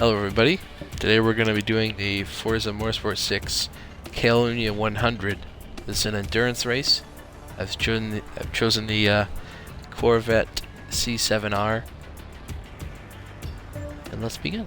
Hello everybody, today we're going to be doing the Forza Motorsport 6 Catalunya 100. This is an endurance race. I've chosen the Corvette C7R, and let's begin.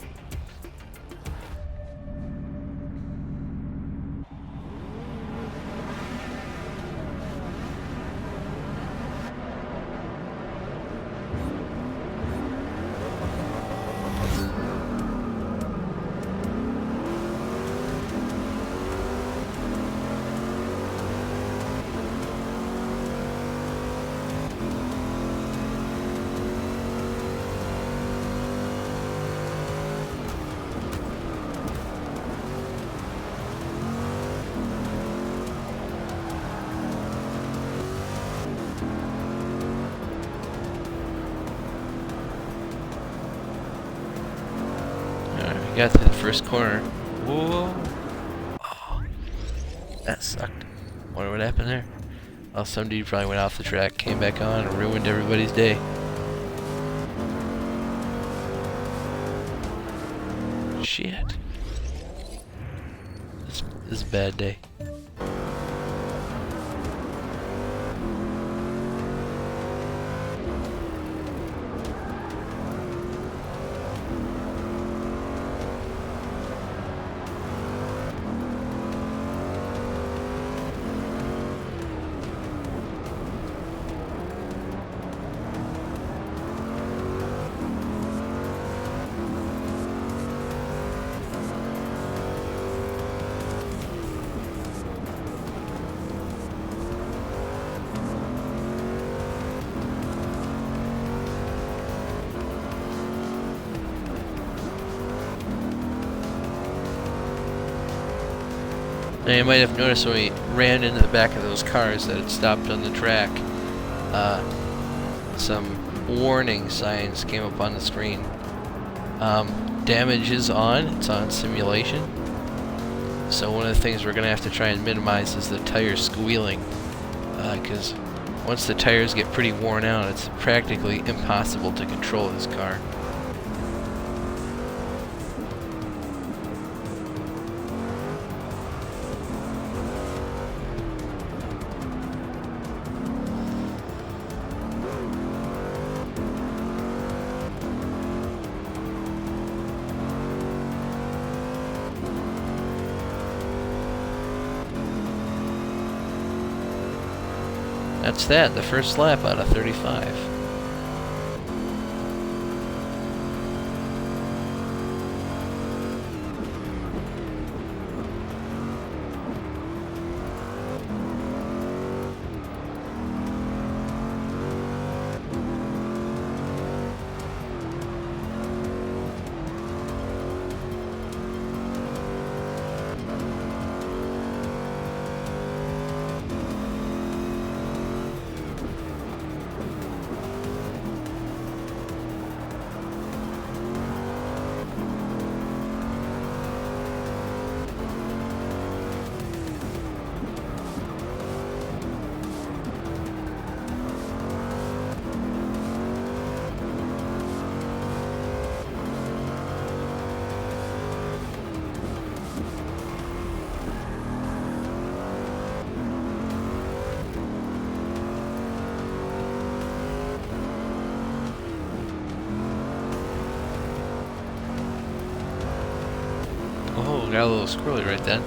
Got to the first corner. Whoa! Oh, that sucked. Wonder what happened there. Well, some dude probably went off the track, came back on, and ruined everybody's day. Shit. This is a bad day. Now you might have noticed when we ran into the back of those cars that it stopped on the track. Some warning signs came up on the screen. Damage is on, it's on simulation. So one of the things we're going to have to try and minimize is the tire squealing. Because once the tires get pretty worn out, it's practically impossible to control this car. That's that, the first lap out of 35. Oh, got a little squirrely right then.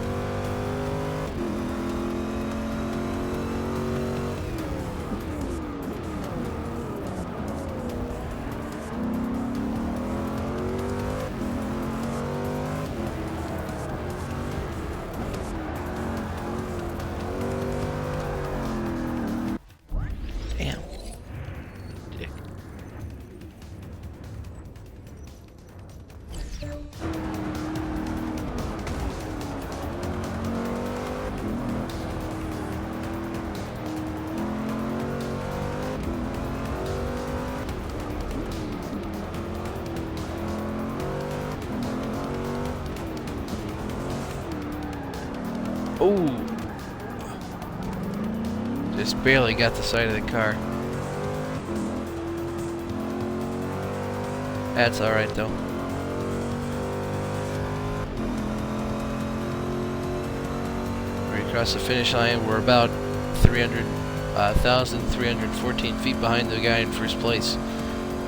Damn. Dick. Oh! Just barely got the side of the car. That's alright though. across the finish line. We're about 1,314 feet behind the guy in first place.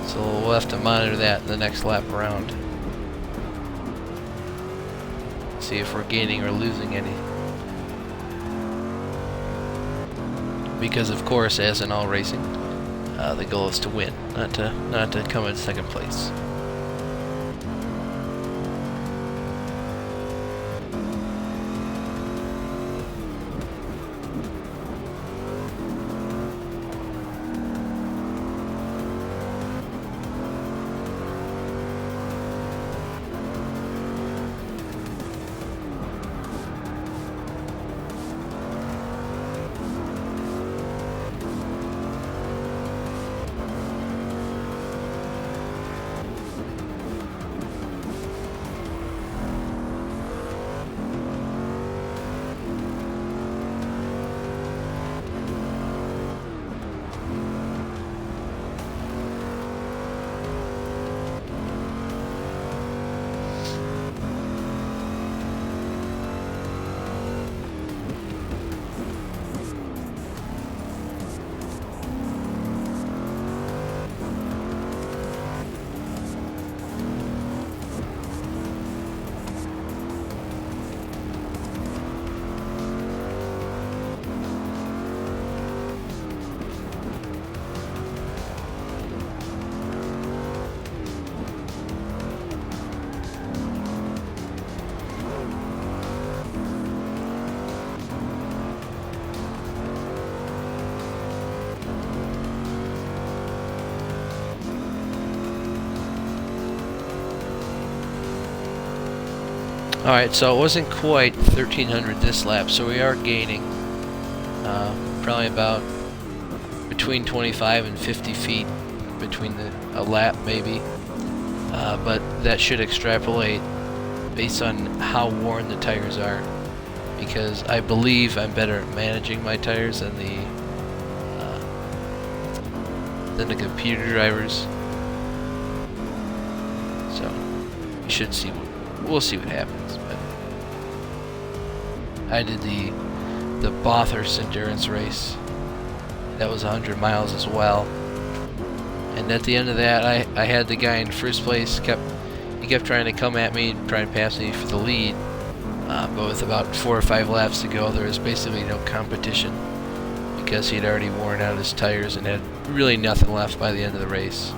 So we'll have to monitor that in the next lap around. See if we're gaining or losing any. Because of course, as in all racing, the goal is to win, not to come in second place. Alright, so it wasn't quite 1,300 this lap, so we are gaining probably about between 25 and 50 feet between a lap maybe, but that should extrapolate based on how worn the tires are, because I believe I'm better at managing my tires than the computer drivers. So we should see. We'll see what happens. But I did the Bathurst endurance race. That was 100 miles as well. And at the end of that, I had the guy in first place. He kept trying to come at me, trying to pass me for the lead. But with about 4 or 5 laps to go, there was basically no competition because he'd already worn out his tires and had really nothing left by the end of the race.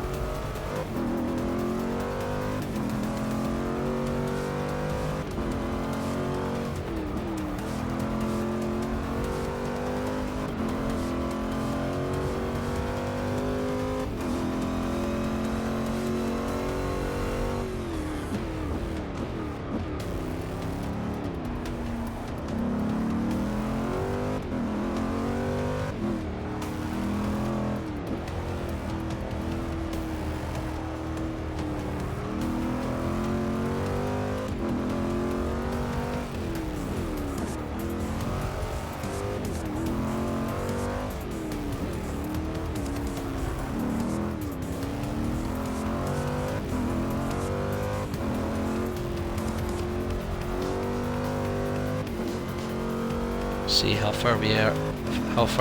See how far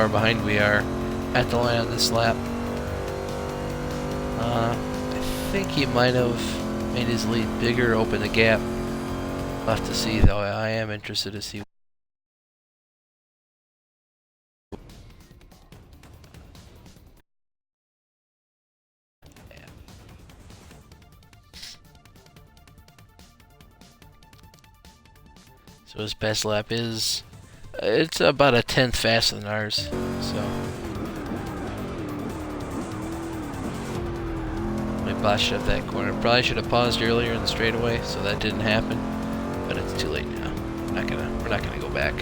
behind we are at the line on this lap. I think he might have made his lead bigger, opened the gap. We'll have to see, though. I am interested to see. So his best lap is, it's about a 10th faster than ours, so. My boss shoved that corner. Probably should have paused earlier in the straightaway, so that didn't happen. But it's too late now. We're not gonna go back.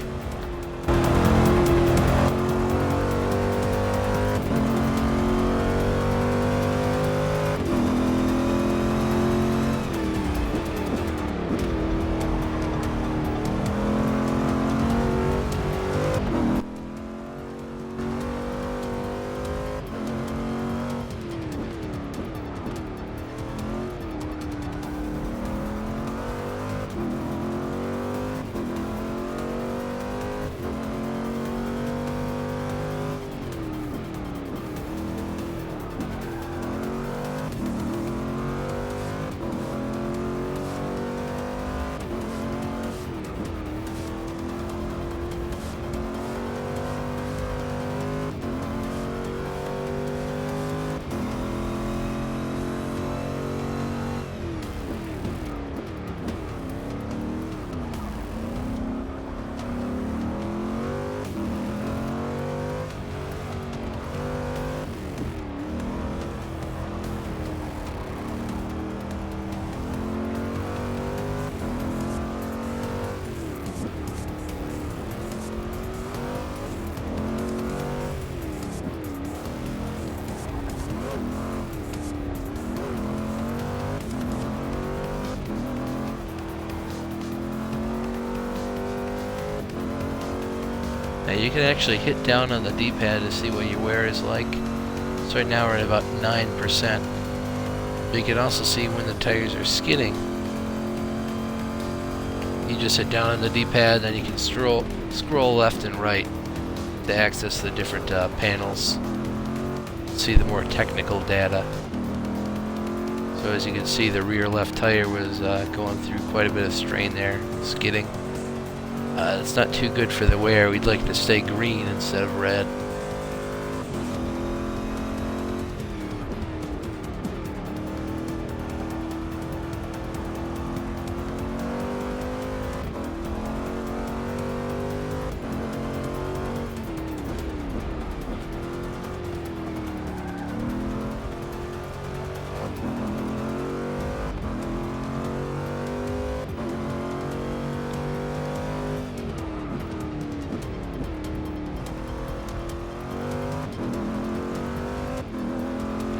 Now you can actually hit down on the D-pad to see what your wear is like. So right now we're at about 9%. But you can also see when the tires are skidding. You just hit down on the D-pad, then you can scroll left and right to access the different panels. See the more technical data. So as you can see, the rear left tire was going through quite a bit of strain there, skidding. It's not too good for the wear. We'd like to stay green instead of red.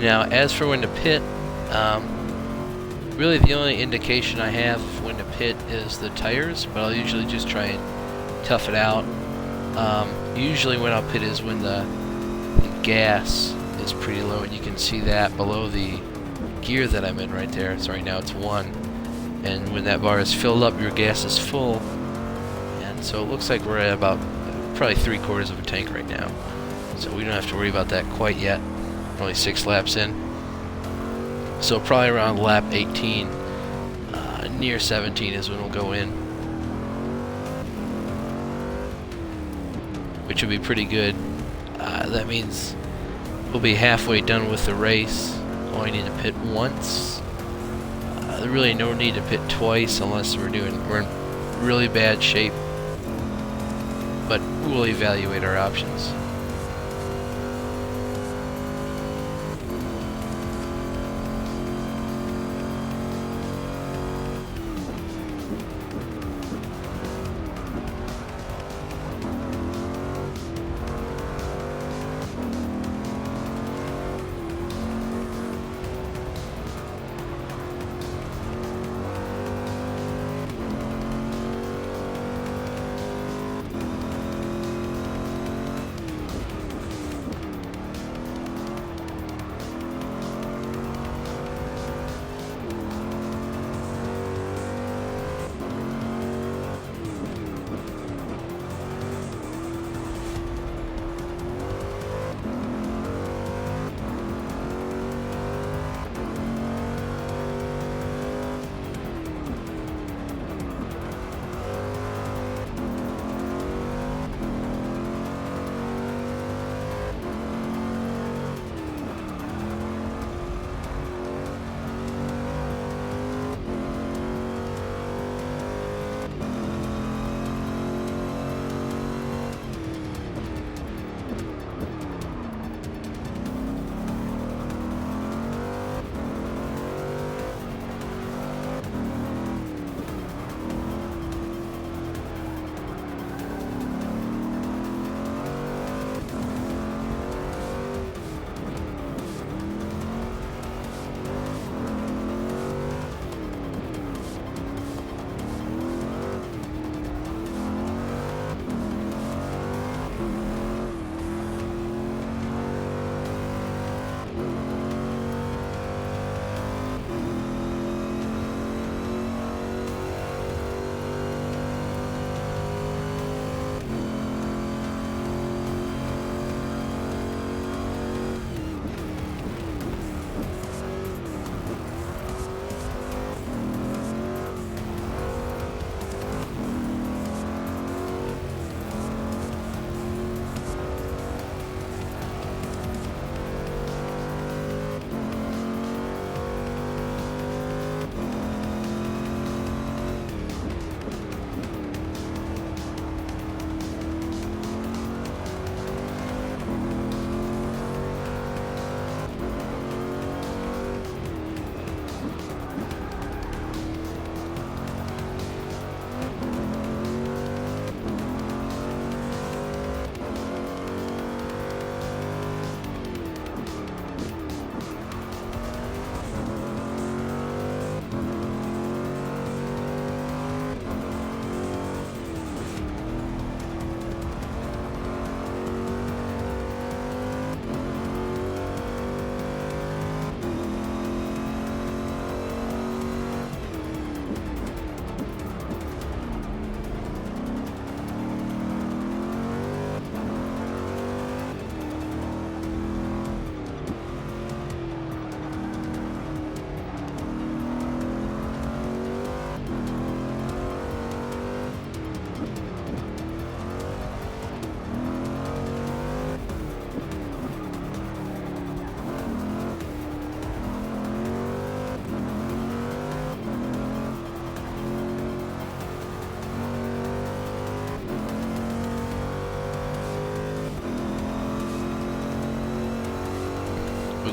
Now, as for when to pit, really the only indication I have when to pit is the tires, but I'll usually just try and tough it out. Usually when I'll pit is when the gas is pretty low, and you can see that below the gear that I'm in right there. So right now it's 1, and when that bar is filled up, your gas is full, and so it looks like we're at about probably 3/4 of a tank right now. So we don't have to worry about that quite yet. Only 6 laps in. So probably around lap 18, near 17 is when we'll go in. Which would be pretty good. That means we'll be halfway done with the race. Only need to pit once. There's really no need to pit twice unless we're in really bad shape. But we'll evaluate our options.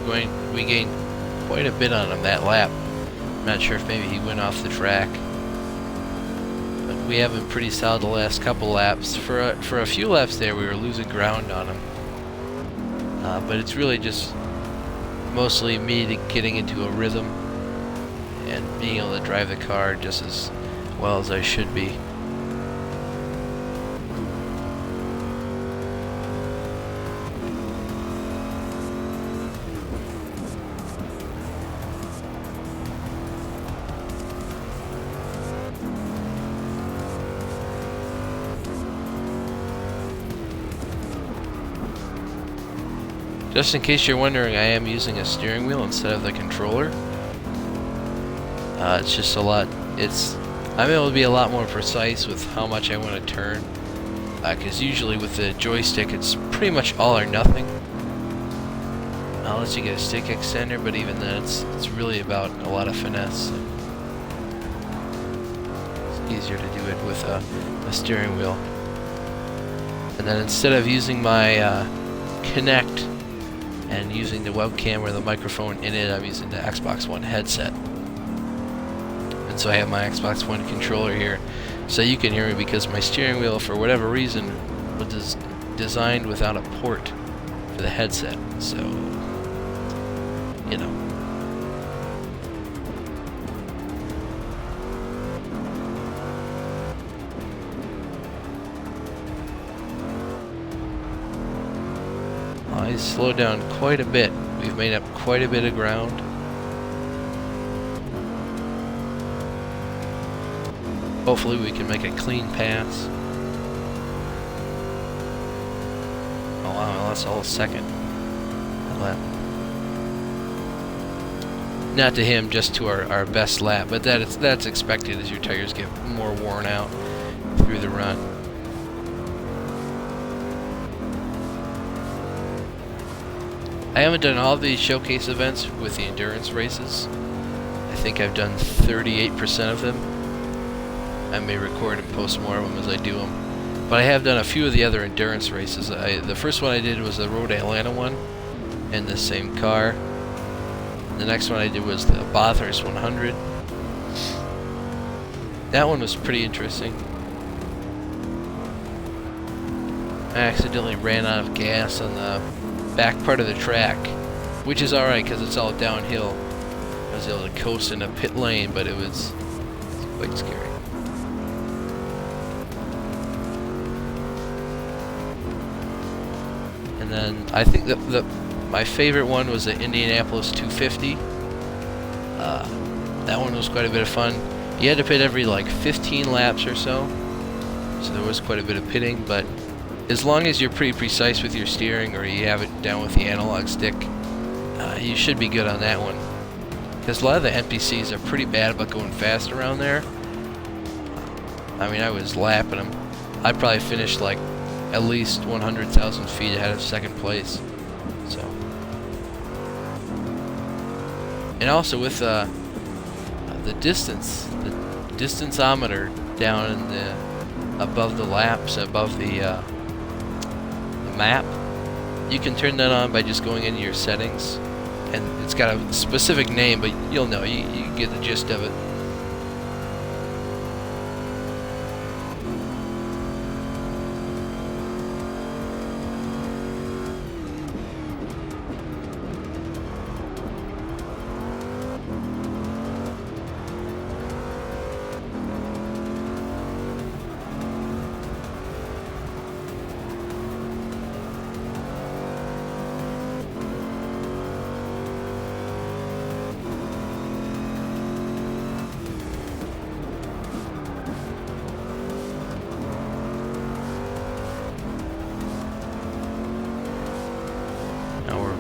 we gained quite a bit on him that lap. I'm not sure if maybe he went off the track, but we have been pretty solid the last couple laps. For a few laps there, we were losing ground on him, but it's really just mostly me getting into a rhythm and being able to drive the car just as well as I should be. Just in case you're wondering, I am using a steering wheel instead of the controller. It's just a lot. I'm able to be a lot more precise with how much I want to turn. Because usually with the joystick, it's pretty much all or nothing. I'll let you get a stick extender, but even then, it's really about a lot of finesse. It's easier to do it with a steering wheel. And then instead of using my Kinect and using the webcam or the microphone in it, I'm using the Xbox One headset. And so I have my Xbox One controller here, so you can hear me, because my steering wheel, for whatever reason, was designed without a port for the headset. So, you know. I slowed down quite a bit. We've made up quite a bit of ground. Hopefully we can make a clean pass. Oh wow, that's all second lap. Not to him, just to our best lap, but that's expected as your tires get more worn out through the run. I haven't done all of these showcase events with the endurance races. I think I've done 38% of them. I may record and post more of them as I do them. But I have done a few of the other endurance races. The first one I did was the Road Atlanta one in the same car. The next one I did was the Bathurst 100. That one was pretty interesting. I accidentally ran out of gas on the back part of the track, which is alright because it's all downhill. I was able to coast in a pit lane, but it was quite scary. And then I think my favorite one was the Indianapolis 250. That one was quite a bit of fun. You had to pit every like 15 laps or so there was quite a bit of pitting, but as long as you're pretty precise with your steering, or you have it down with the analog stick, you should be good on that one. Because a lot of the NPCs are pretty bad about going fast around there. I mean, I was lapping them. I probably finished like at least 100,000 feet ahead of second place. So, and also with the distanceometer down in the above the laps, above the map, you can turn that on by just going into your settings, and it's got a specific name, but you'll know, you get the gist of it.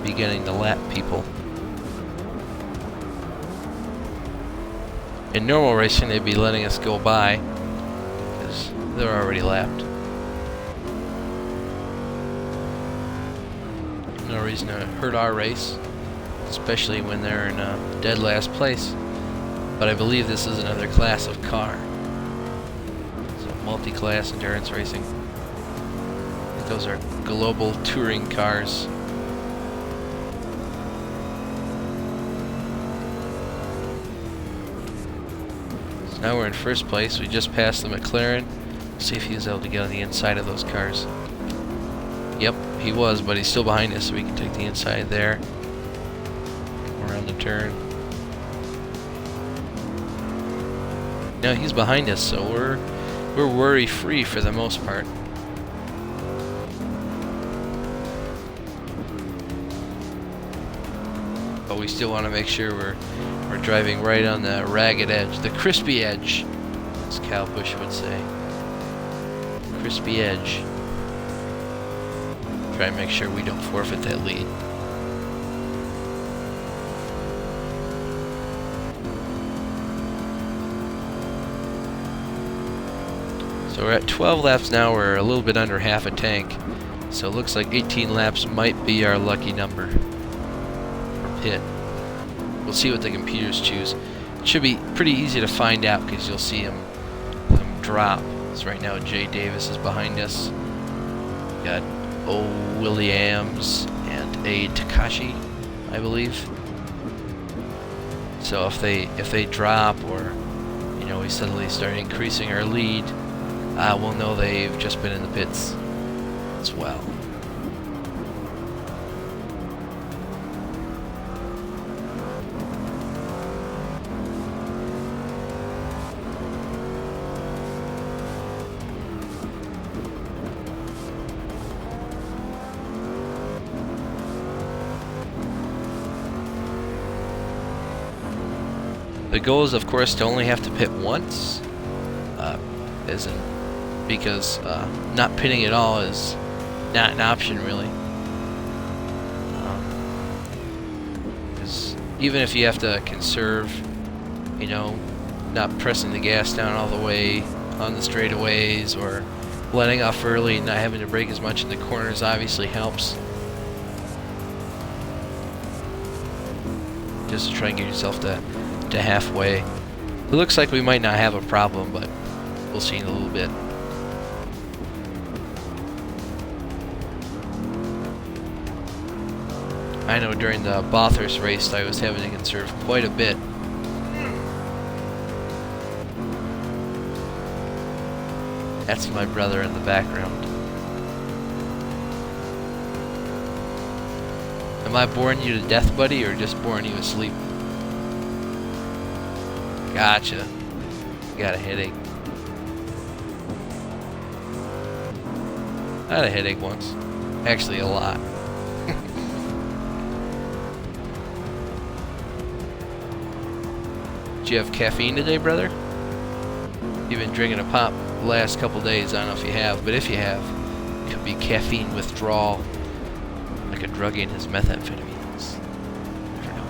Beginning to lap people. In normal racing, they'd be letting us go by because they're already lapped. No reason to hurt our race, especially when they're in dead last place. But I believe this is another class of car. So multi-class endurance racing. I think those are global touring cars. So now we're in first place. We just passed the McLaren. See if he was able to get on the inside of those cars. Yep, he was, but he's still behind us, so we can take the inside there. Around the turn. Now he's behind us, so we're worry-free for the most part. But we still want to make sure we're driving right on the ragged edge, the crispy edge, as Cal Bush would say. Crispy edge. Try and make sure we don't forfeit that lead. So we're at 12 laps now. We're a little bit under half a tank. So it looks like 18 laps might be our lucky number for pit. We'll see what the computers choose. It should be pretty easy to find out because you'll see them drop. So right now Jay Davis is behind us. We got O. Williams and A. Takashi, I believe. So if they drop, or we suddenly start increasing our lead, we'll know they've just been in the pits as well. The goal is, of course, to only have to pit once, because not pitting at all is not an option, really. Because even if you have to conserve, not pressing the gas down all the way on the straightaways, or letting off early and not having to brake as much in the corners, obviously helps. Just to try and get yourself to halfway. It looks like we might not have a problem, but we'll see in a little bit. I know during the Bathurst race I was having to conserve quite a bit. That's my brother in the background. Am I boring you to death, buddy, or just boring you asleep? Gotcha. Got a headache. I had a headache once. Actually, a lot. Did you have caffeine today, brother? You've been drinking a pop the last couple days. I don't know if you have, but if you have, it could be caffeine withdrawal, like a drug in his methamphetamines. Never know.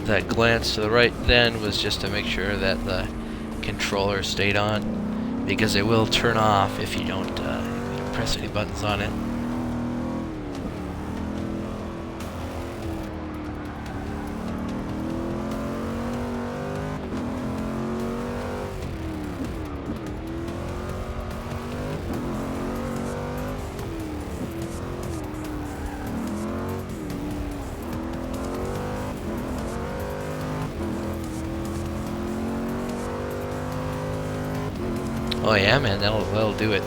That glance to the right then was just to make sure that the controller stayed on, because it will turn off if you don't press any buttons on it. Oh yeah, man, that'll do it.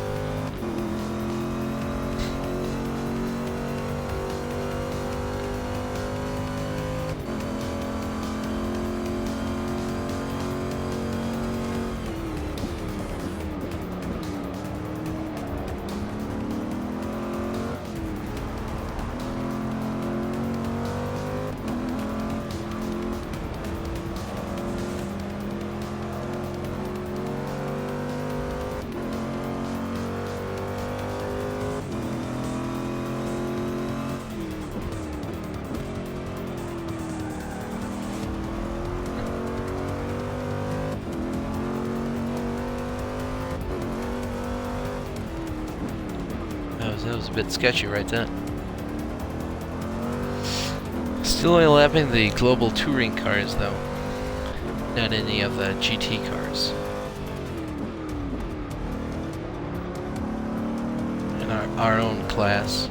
That was a bit sketchy right then. Still only lapping the global touring cars though. Not any of the GT cars. In our own class.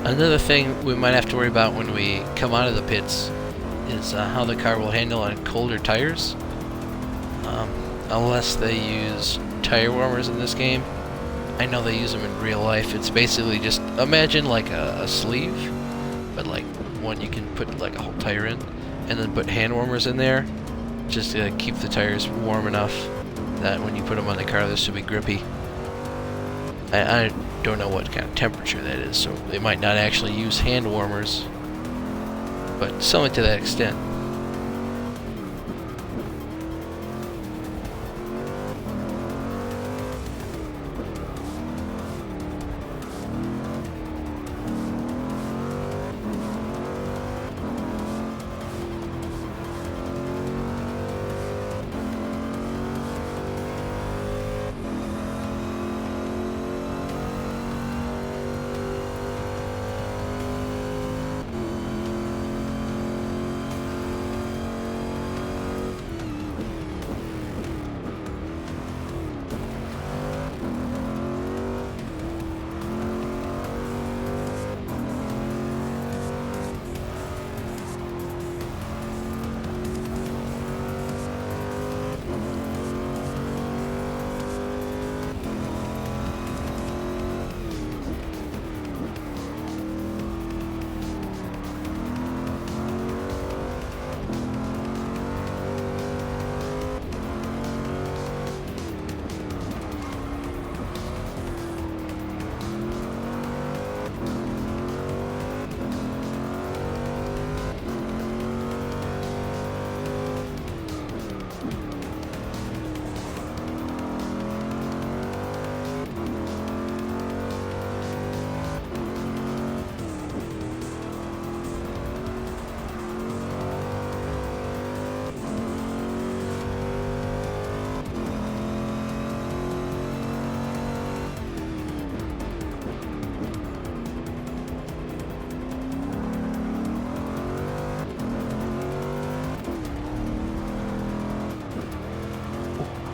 Another thing we might have to worry about when we come out of the pits is how the car will handle on colder tires. Unless they use tire warmers in this game. I know they use them in real life. It's basically just, imagine like a sleeve, but like one you can put like a whole tire in, and then put hand warmers in there, just to keep the tires warm enough that when you put them on the car, this should be grippy. I don't know what kind of temperature that is, so they might not actually use hand warmers, but something to that extent.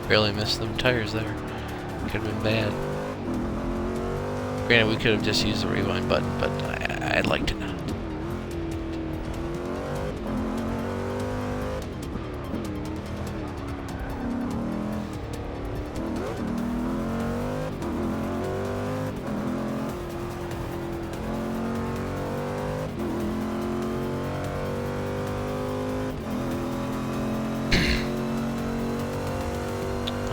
Barely missed them tires there. Could have been bad. Granted, we could have just used the rewind button, but I'd like to not.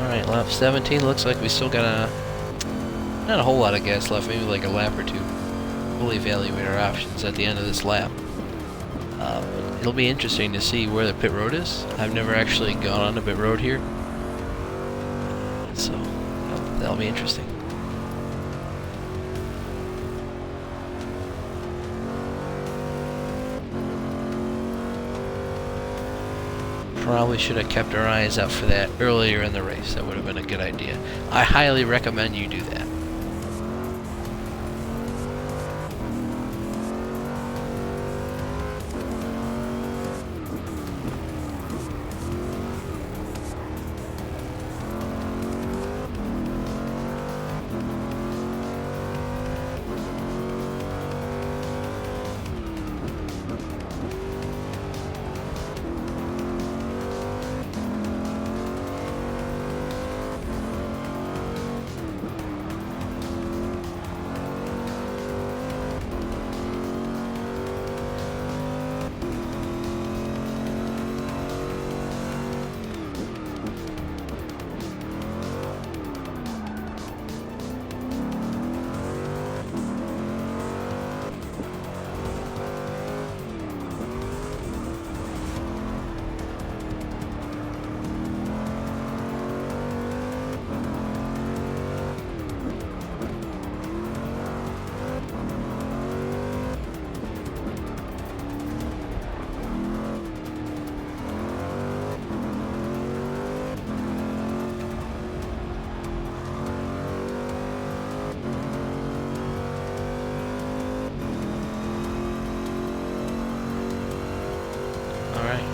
Alright, lap 17. Looks like we still got not a whole lot of gas left, maybe like a lap or two. We'll evaluate our options at the end of this lap. It'll be interesting to see where the pit road is. I've never actually gone on the pit road here, so that'll be interesting. Probably should have kept our eyes out for that earlier in the race. That would have been a good idea. I highly recommend you do that.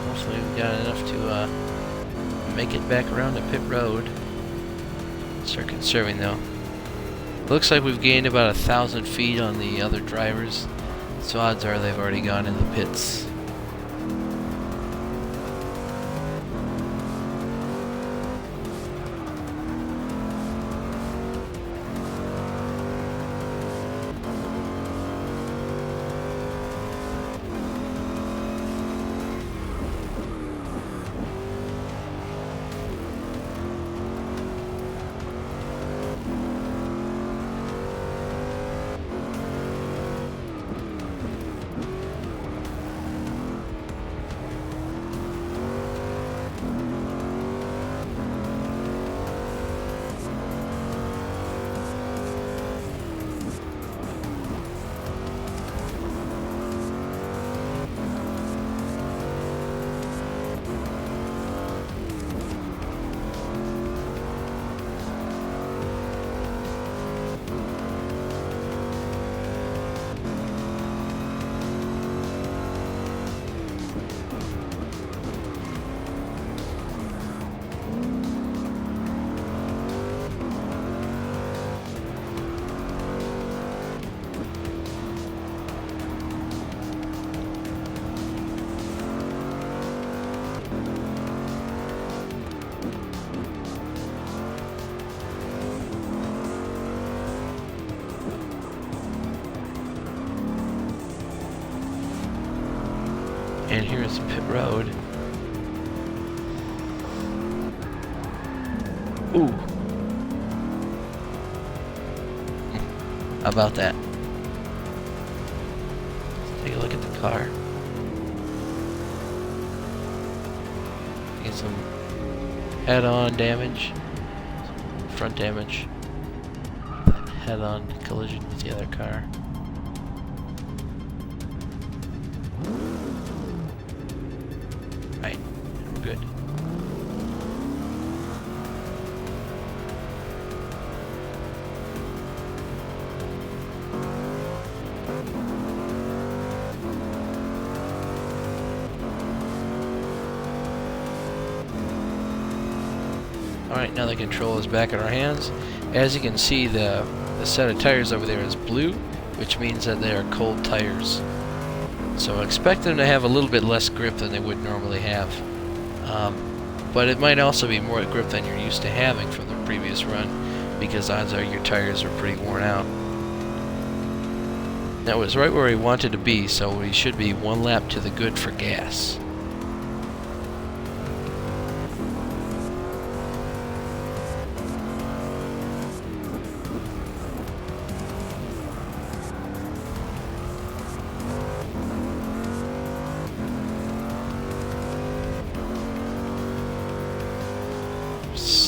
Hopefully we've got enough to make it back around to pit road. Start conserving though. Looks like we've gained about 1,000 feet on the other drivers, so odds are they've already gone in the pits. And here's pit road. Ooh. How about that? Let's take a look at the car. Get some head-on damage. Front damage. Head-on collision with the other car. Right, we're good. Alright, now the control is back in our hands. As you can see, the set of tires over there is blue, which means that they are cold tires. So expect them to have a little bit less grip than they would normally have. But it might also be more grip than you're used to having from the previous run, because odds are your tires are pretty worn out. That was right where we wanted to be, so we should be one lap to the good for gas.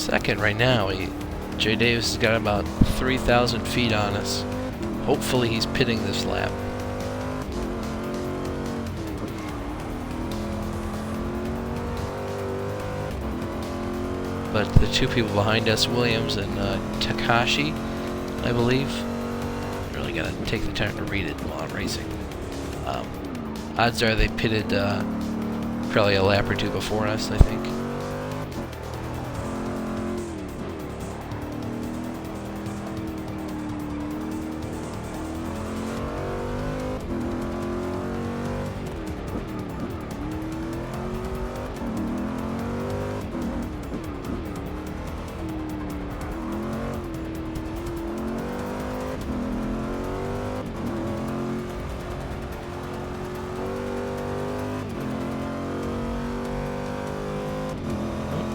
second right now. Jay Davis has got about 3,000 feet on us. Hopefully he's pitting this lap. But the two people behind us, Williams and Takashi, I believe, really gotta take the time to read it while I'm racing. Odds are they pitted probably a lap or two before us, I think.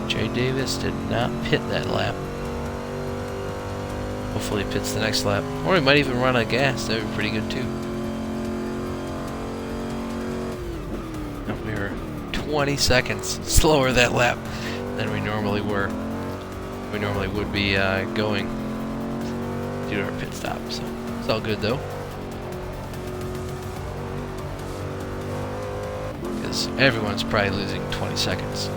Jay Davis did not pit that lap. Hopefully he pits the next lap. Or he might even run out of gas. That would be pretty good too. We were 20 seconds slower that lap than we normally were. We normally would be going due to our pit stop. So it's all good though. Because everyone's probably losing 20 seconds.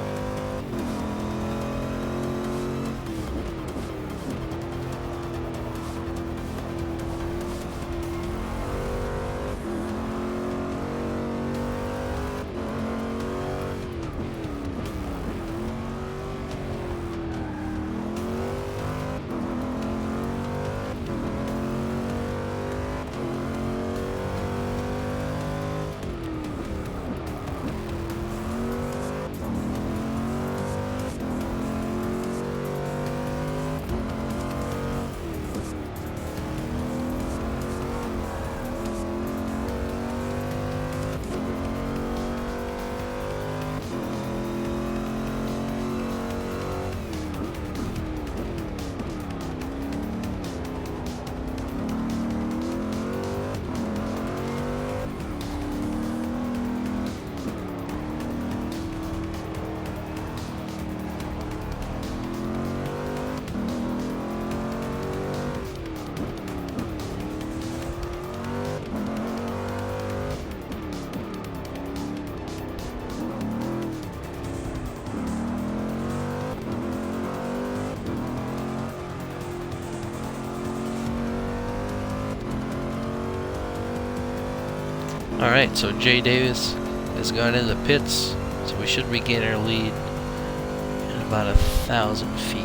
Alright, so Jay Davis has gone into the pits, so we should regain our lead in about 1,000 feet.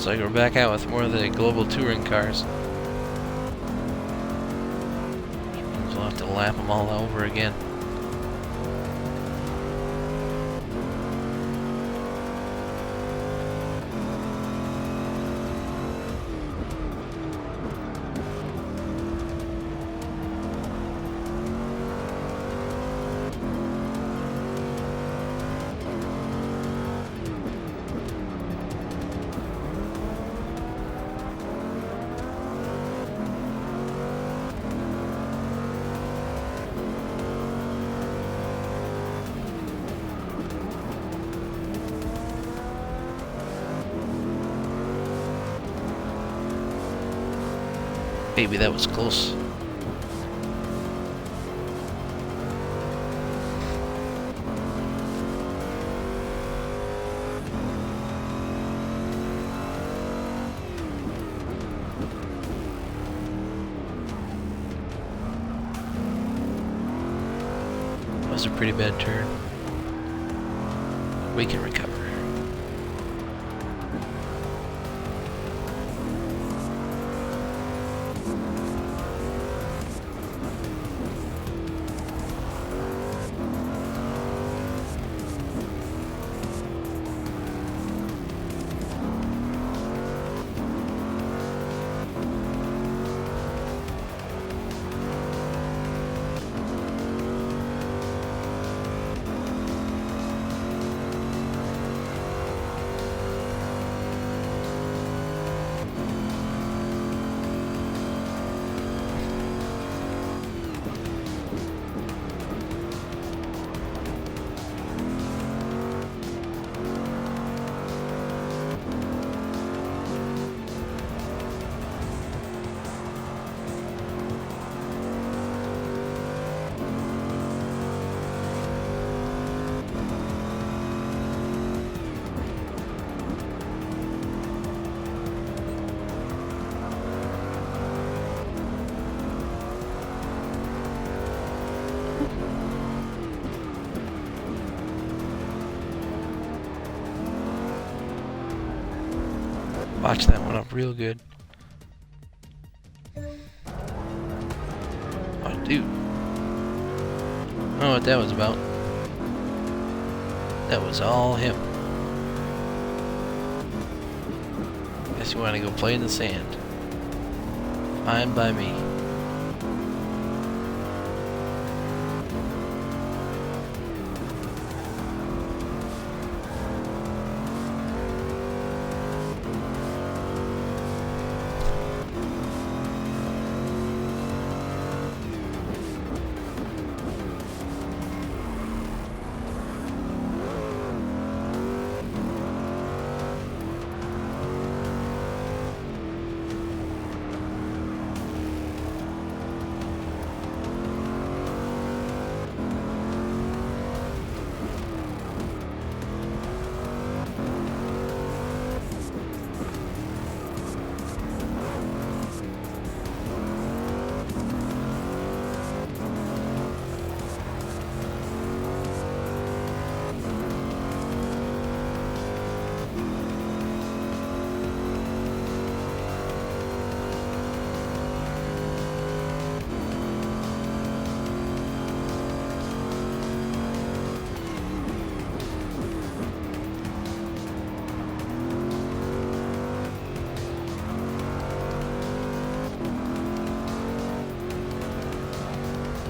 like we're back out with more of the global touring cars. We'll have to lap them all over again. Maybe that was close. That was a pretty bad turn. We can recover. Watch that one up real good. Oh, dude. I don't know what that was about. That was all him. Guess you want to go play in the sand. Fine by me.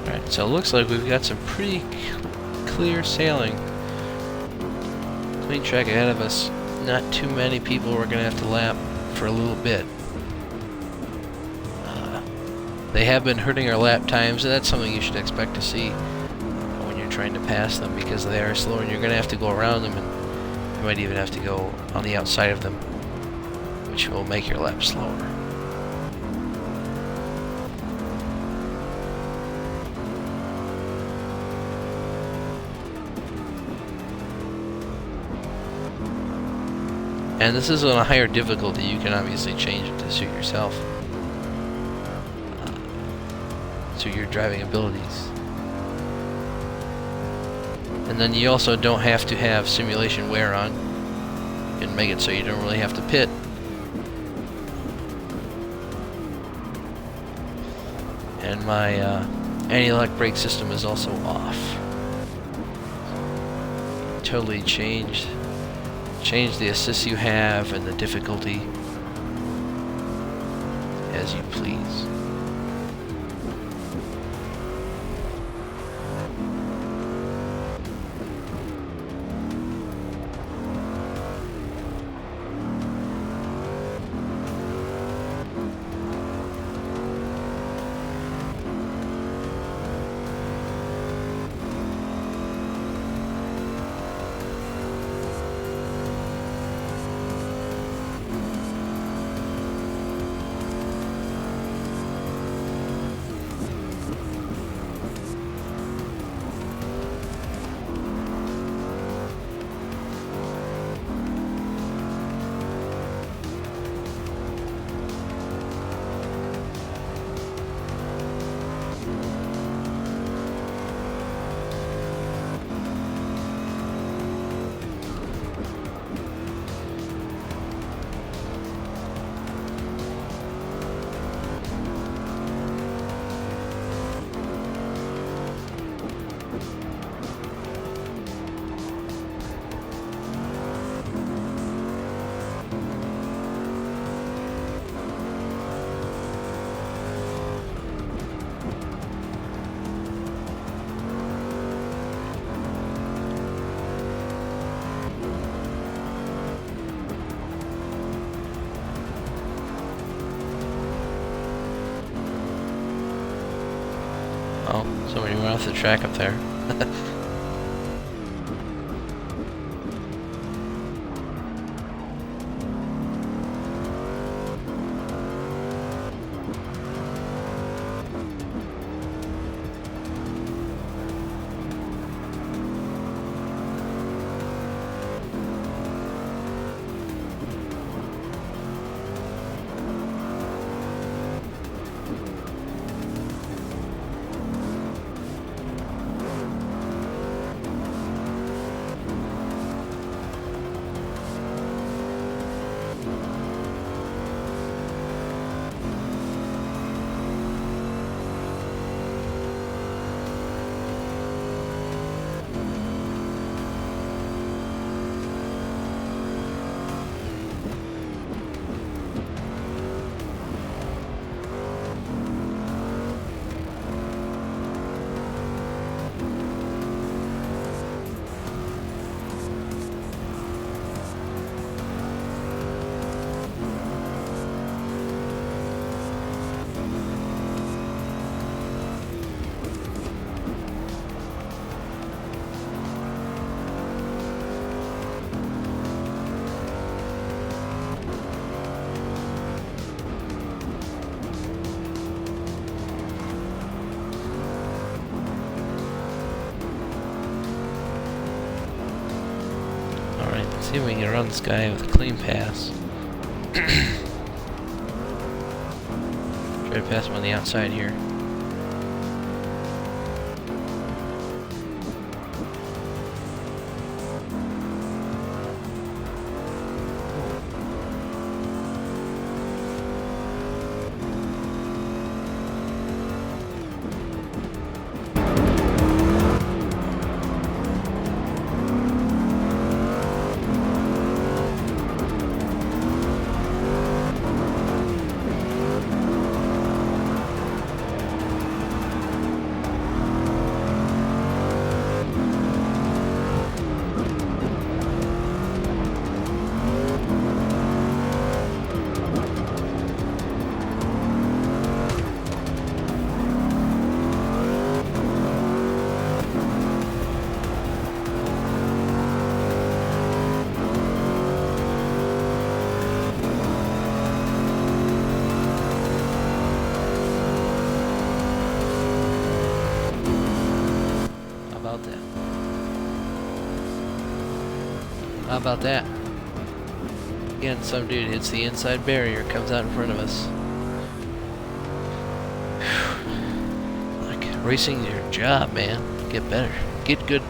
Alright, so it looks like we've got some pretty clear sailing. Clean track ahead of us. Not too many people we're going to have to lap for a little bit. They have been hurting our lap times, and that's something you should expect to see when you're trying to pass them, because they are slow and you're going to have to go around them, and you might even have to go on the outside of them, which will make your lap slower. And this is on a higher difficulty. You can obviously change it to suit yourself, suit your driving abilities. And then you also don't have to have simulation wear on. You can make it so you don't really have to pit and my anti-lock brake system is also off. Totally change the assists you have and the difficulty as you please. Oh, somebody went off the track up there. See if we can run this guy with a clean pass. Try to pass him on the outside here. How about that? Again, some dude hits the inside barrier, comes out in front of us. Like, racing's your job, man. Get better. Get good.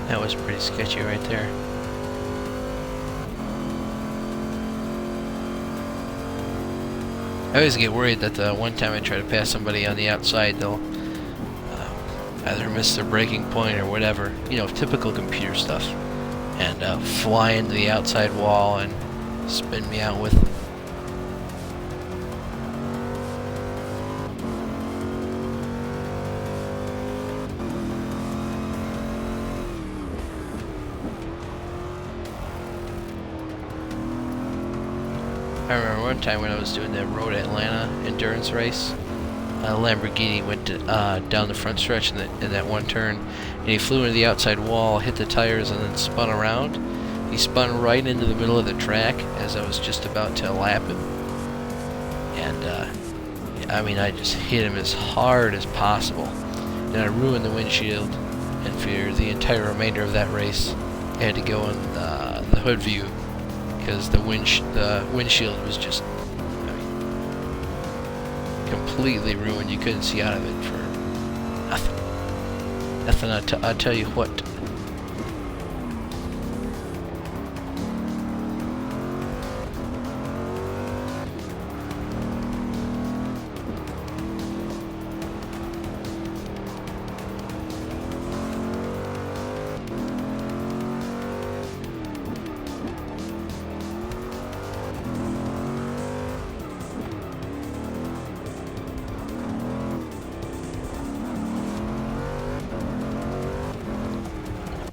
That was pretty sketchy right there. I always get worried that one time I try to pass somebody on the outside, they'll either miss their braking point or whatever, you know, typical computer stuff, and fly into the outside wall and spin me out with. I remember one time when I was doing the Road Atlanta endurance race, a Lamborghini went down the front stretch in that one turn, and he flew into the outside wall, hit the tires, and then spun around. He spun right into the middle of the track as I was just about to lap him. And, I mean, I just hit him as hard as possible. And I ruined the windshield, and for the entire remainder of that race, I had to go in the hood view, because the windshield was just, I mean, completely ruined. You couldn't see out of it for nothing. I'll tell you what.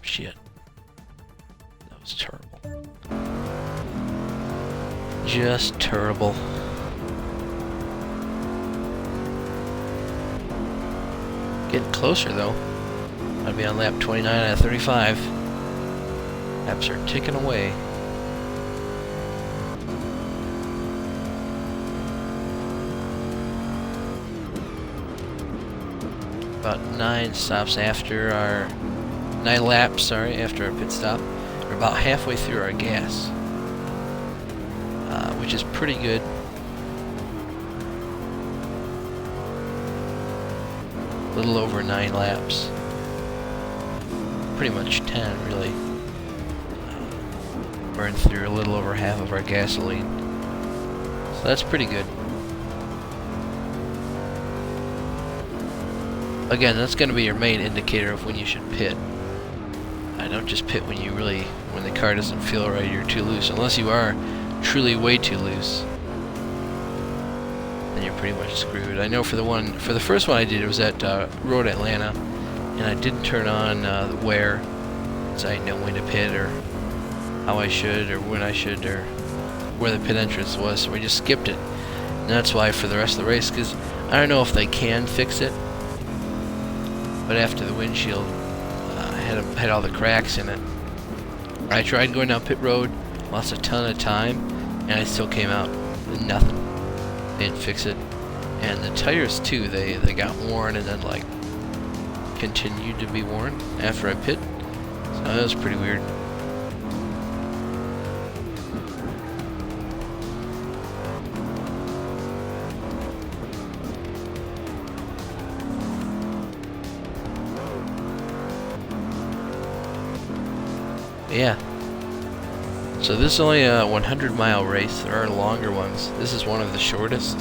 Shit. That was terrible. Just terrible. Getting closer though. I'll be on lap 29 out of 35. Laps are ticking away. About 9 stops after our 9 laps, sorry, after our pit stop. We're about halfway through our gas, which is pretty good. A little over 9 laps. Pretty much 10, really. Burned through a little over half of our gasoline. So that's pretty good. Again, that's going to be your main indicator of when you should pit. Don't just pit when when the car doesn't feel right, you're too loose. Unless you are truly way too loose, then you're pretty much screwed. I know for the first one I did, it was at Road Atlanta, and I didn't turn on the wear, because I didn't know when to pit, or how I should, or when I should, or where the pit entrance was, so we just skipped it. And that's why for the rest of the race, because I don't know if they can fix it, but after the windshield had all the cracks in it, I tried going down pit road, lost a ton of time, and I still came out with nothing. They didn't fix it. And the tires too, they got worn and then like continued to be worn after I pit. So that was pretty weird. Yeah. So this is only a 100-mile race. There are longer ones. This is one of the shortest.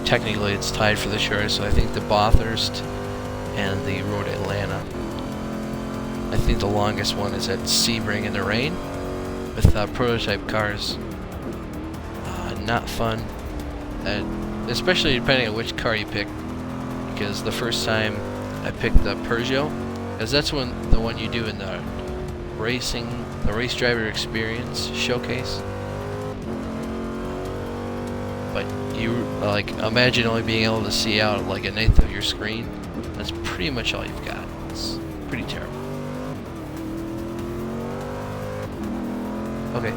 Technically, it's tied for the shortest. So I think the Bathurst and the Road Atlanta. I think the longest one is at Sebring in the rain with prototype cars. Not fun. Especially depending on which car you pick. Because the first time I picked the Peugeot, because that's the one you do in the race driver experience showcase. But you like imagine only being able to see out like 1/8 of your screen. That's pretty much all you've got. It's pretty terrible. Okay.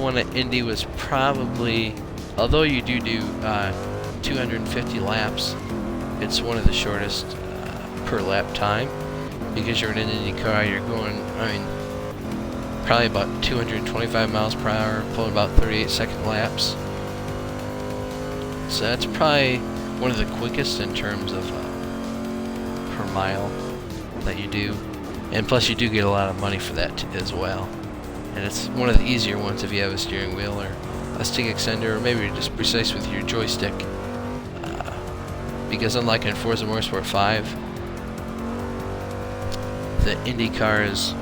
one at Indy was probably, although you do 250 laps, it's one of the shortest per lap time, because you're in an Indy car. You're going, I mean, probably about 225 miles per hour, pulling about 38-second laps. So that's probably one of the quickest in terms of per mile that you do, and plus you do get a lot of money for that as well. And it's one of the easier ones if you have a steering wheel or a stick extender, or maybe you're just precise with your joystick. Because unlike in Forza Motorsport 5, the Indy cars,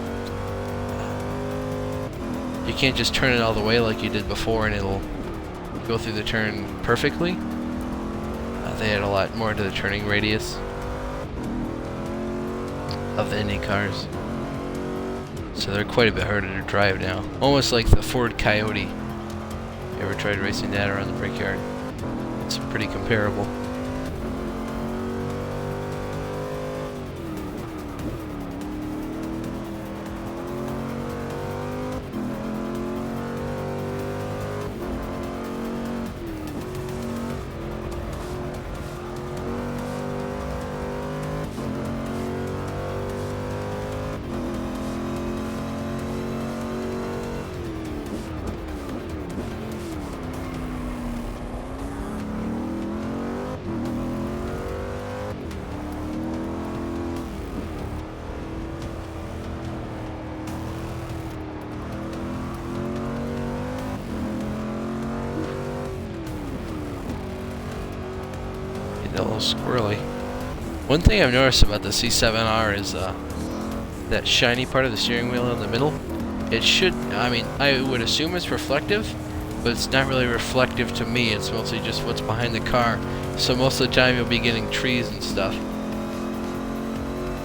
you can't just turn it all the way like you did before and it'll go through the turn perfectly. They add a lot more to the turning radius of the Indy cars. So they're quite a bit harder to drive now. Almost like the Ford Coyote. You ever tried racing that around the brickyard? It's pretty comparable. A little squirrely. One thing I've noticed about the C7R is that shiny part of the steering wheel in the middle. It should, I mean, I would assume it's reflective, but it's not really reflective to me. It's mostly just what's behind the car. So most of the time you'll be getting trees and stuff.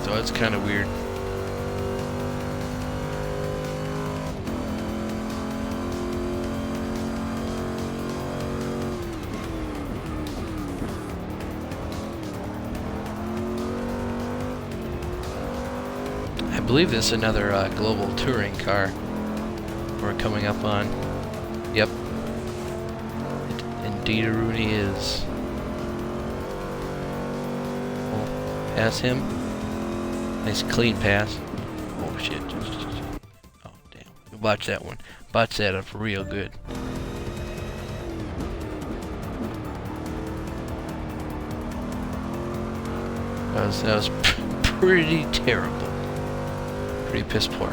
So it's kind of weird. I believe this is another global touring car we're coming up on. Yep. It indeed-a-rooney is. We'll pass him. Nice clean pass. Oh shit. Oh damn. We botched that one. Botched that up real good. That was pretty terrible. Pretty piss poor.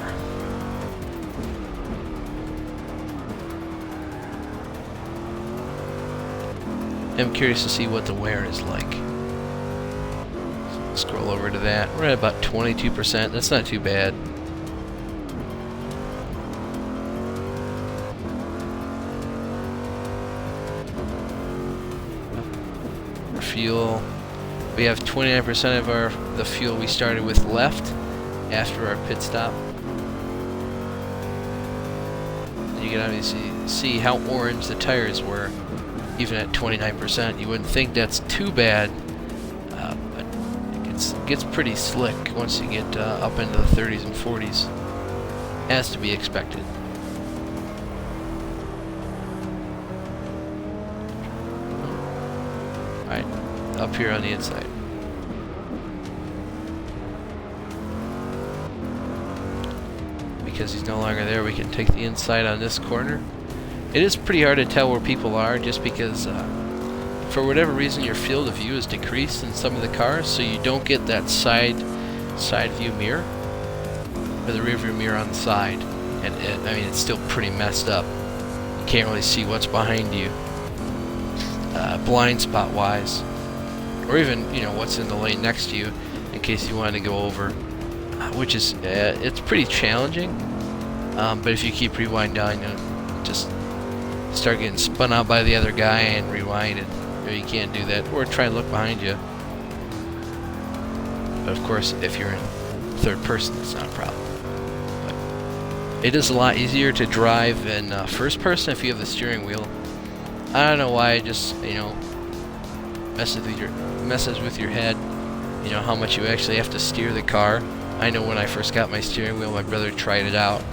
I'm curious to see what the wear is like. Scroll over to that. We're at about 22%. That's not too bad. Fuel. We have 29% of the fuel we started with left after our pit stop. You can obviously see how orange the tires were, even at 29%. You wouldn't think that's too bad, but it gets pretty slick once you get up into the 30s and 40s, as to be expected. Alright, up here on the inside. Because he's no longer there, we can take the inside on this corner. It is pretty hard to tell where people are, just because for whatever reason your field of view is decreased in some of the cars, so you don't get that side view mirror, or the rear view mirror on the side, and I mean, it's still pretty messed up. You can't really see what's behind you, blind spot wise, or even what's in the lane next to you in case you want to go over. Which is, it's pretty challenging, but if you keep rewinding down, just start getting spun out by the other guy and rewind, and you can't do that, or try and look behind you. But of course, if you're in third person, it's not a problem. But it is a lot easier to drive in first person if you have the steering wheel. I don't know why, it just messes with your head. How much you actually have to steer the car. I know when I first got my steering wheel, my brother tried it out,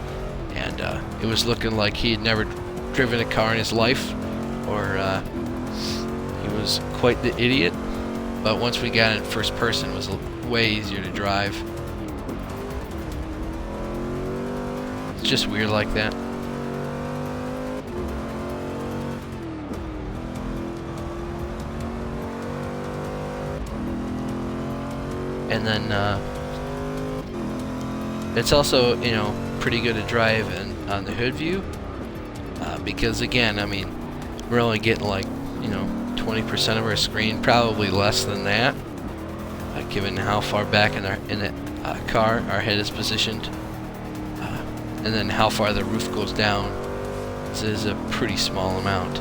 and it was looking like he had never driven a car in his life, or he was quite the idiot. But once we got in first person, it was way easier to drive. It's just weird like that. And then it's also, you know, pretty good to drive on the hood view, because again, I mean, we're only getting like, you know, 20% of our screen, probably less than that, given how far back in the car our head is positioned, and then how far the roof goes down. This is a pretty small amount.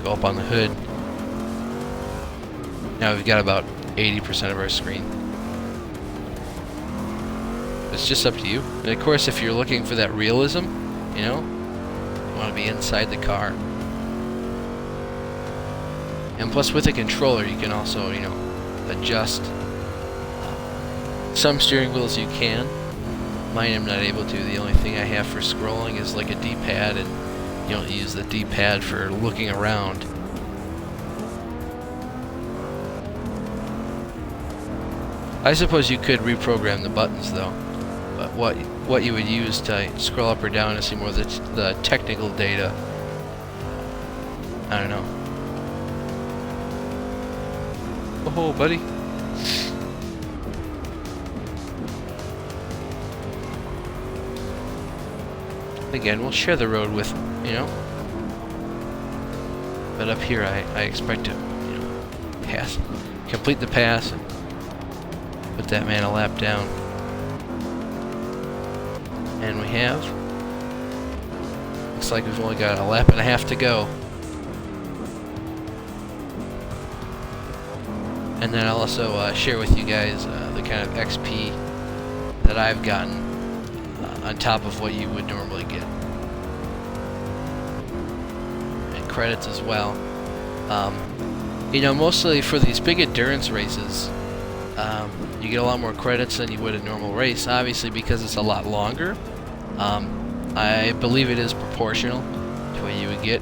Go up on the hood. Now we've got about 80% of our screen. It's just up to you. And of course, if you're looking for that realism, you know, you want to be inside the car. And plus, with a controller, you can also, you know, adjust. Some steering wheels you can. Mine I'm not able to. The only thing I have for scrolling is like a D-pad, and you don't use the D-pad for looking around. I suppose you could reprogram the buttons though, but what you would use to scroll up or down to see more of the technical data, I don't know. Oh, buddy. Again, we'll share the road with, you know, but up here I expect to, you know, complete the pass, and put that man a lap down. And we have. Looks like we've only got a lap and a half to go. And then I'll also share with you guys the kind of XP that I've gotten on top of what you would normally get. And credits as well. You know, mostly for these big endurance races, you get a lot more credits than you would a normal race, obviously because it's a lot longer. I believe it is proportional to what you would get.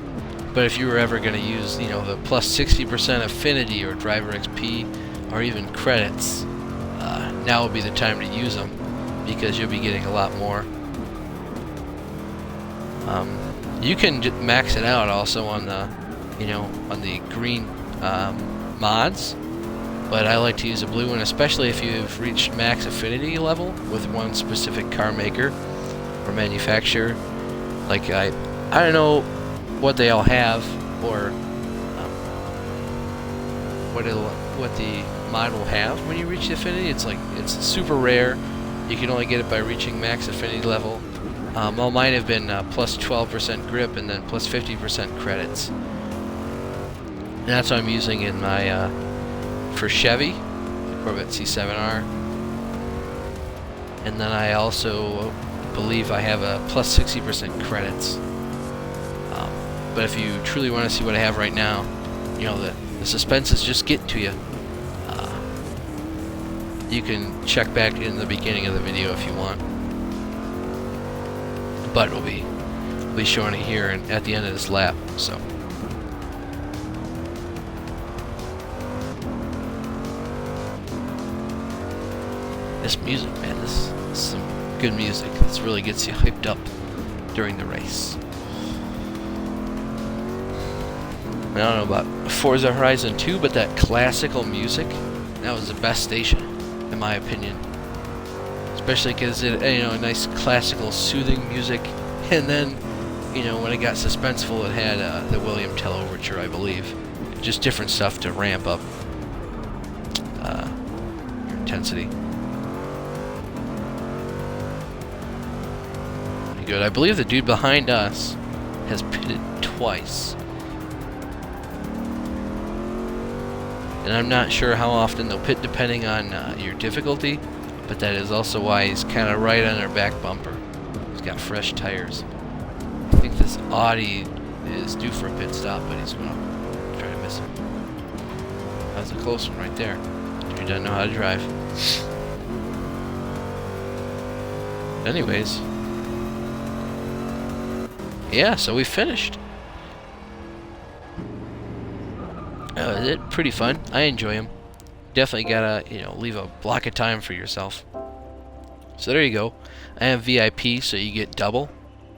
But if you were ever going to use, you know, the plus 60% affinity or driver XP or even credits, now would be the time to use them, because you'll be getting a lot more. You can max it out also on the, you know, on the green mods. But I like to use a blue one, especially if you've reached max affinity level with one specific car maker or manufacturer. Like I don't know what they all have, or what the mod will have when you reach the affinity. It's like, it's super rare. You can only get it by reaching max affinity level. All mine have been plus 12% grip and then plus 50% credits. And that's what I'm using in my for Chevy, the Corvette C7R. And then I also believe I have a plus 60% credits. But if you truly want to see what I have right now, you know, the suspense is just getting to you. You can check back in the beginning of the video if you want. But we'll be showing it here and at the end of this lap, so. This music, man, this is some good music. This really gets you hyped up during the race. I don't know about Forza Horizon 2, but that classical music, that was the best station, in my opinion. Especially because it, you know, nice classical soothing music, and then, you know, when it got suspenseful, it had the William Tell Overture, I believe. Just different stuff to ramp up your intensity. Pretty good. I believe the dude behind us has pitted twice. And I'm not sure how often they'll pit depending on your difficulty, but that is also why he's kind of right on our back bumper. He's got fresh tires. I think this Audi is due for a pit stop, but he's going to try to miss him. That was a close one right there. Dude doesn't know how to drive. yeah, so we finished. It's pretty fun. I enjoy them. Definitely gotta, leave a block of time for yourself. So there you go. I have VIP, so you get double.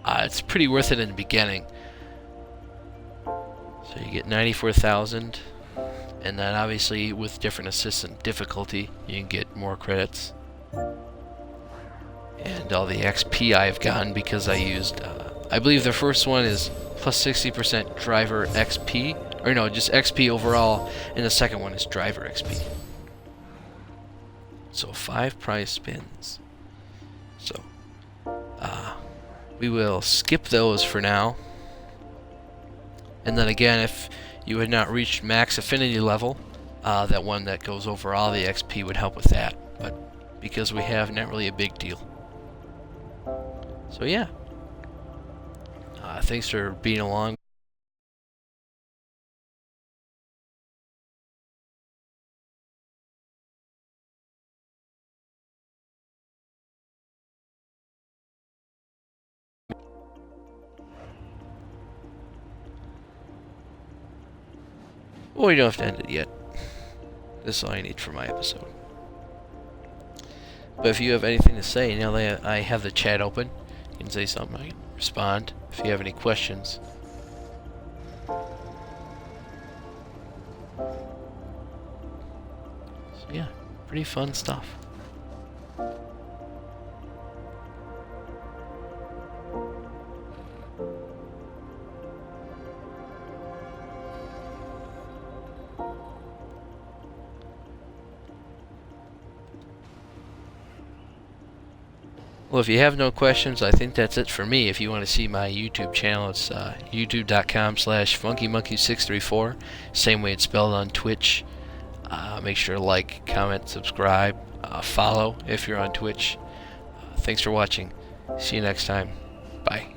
It's pretty worth it in the beginning. So you get 94,000, and then obviously with different assistant difficulty, you can get more credits. And all the XP I've gotten because I used, I believe the first one is plus 60% driver XP, or no, just XP overall, and the second one is driver XP. So 5 prize spins. So we will skip those for now. And then again, if you had not reached max affinity level, that one that goes over all the XP would help with that. But because we have, not really a big deal. So yeah. Thanks for being along. Well, you don't have to end it yet. This is all I need for my episode. But if you have anything to say, now that I have the chat open, you can say something, I can respond. If you have any questions. So yeah, pretty fun stuff. Well, if you have no questions, I think that's it for me. If you want to see my YouTube channel, it's youtube.com/funkymonkey634. Same way it's spelled on Twitch. Make sure to like, comment, subscribe, follow if you're on Twitch. Thanks for watching. See you next time. Bye.